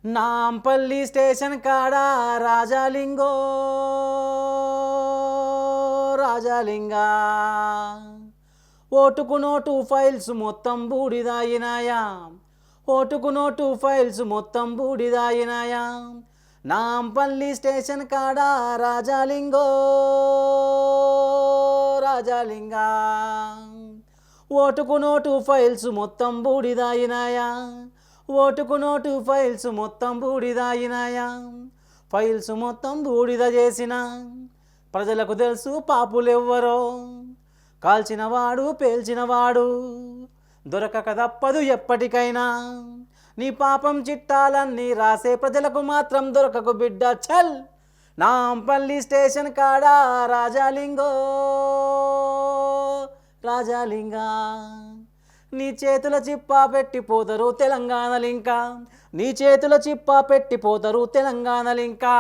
Nampally station కాడ రాజాలింగో రాజాలింగా ఓటుకు note files మొత్తం బూడిదాయినాయా ఓటుకు నోటు ఫైల్స్ మొత్తం బూడిదాయినాయా నాంపల్లి స్టేషన్ కాడ రాజాలింగో రాజాలింగా ఓటుకు నోటు ఫైల్స్ మొత్తం బూడిదాయినాయా ఓటుకు నోటు ఫైల్స్ మొత్తం బూడిదాయినాయా ఫైల్స్ మొత్తం బూడిద చేసిన ప్రజలకు తెలుసు పాపులెవ్వరో కాల్చినవాడు పేల్చినవాడు దొరకక తప్పదు ఎప్పటికైనా నీ పాపం చిట్టాలన్నీ రాసే ప్రజలకు మాత్రం దొరకకు బిడ్డ చల్ నాంపల్లి స్టేషన్ కాడ రాజాలింగో రాజాలింగా నీ చేతుల చిప్పా పెట్టిపోతారు తెలంగాణలింకా నీ చేతుల చిప్పా పెట్టిపోతారు తెలంగాణలింకా